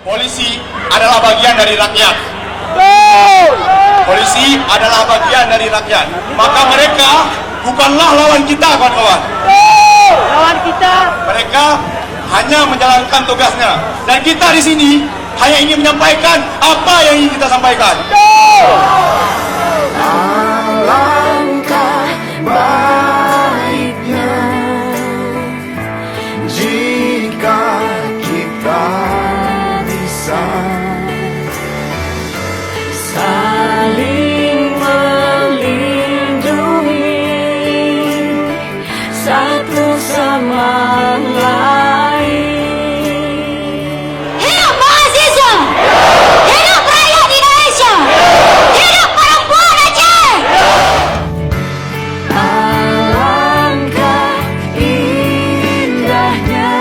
Polisi adalah bagian dari rakyat. Polisi adalah bagian dari rakyat. Maka mereka bukanlah lawan kita, kawan-kawan. Lawan kita. Mereka hanya menjalankan tugasnya. Dan kita di sini hanya ingin menyampaikan apa yang ingin kita sampaikan. Alangkah baiknya jika kita bisa saling melindungi satu sama lain. Hidup mahasiswa! Hidup rakyat Indonesia! Hidup perempuan Aceh! Alangkah indahnya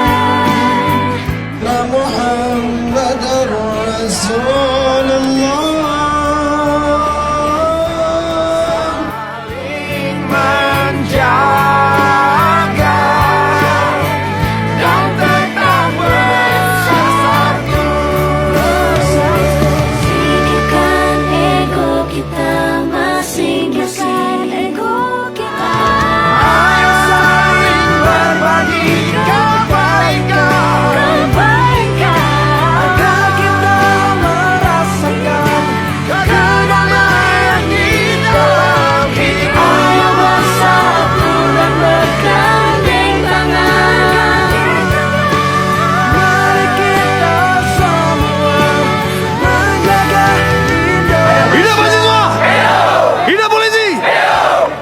Muhammad Rasul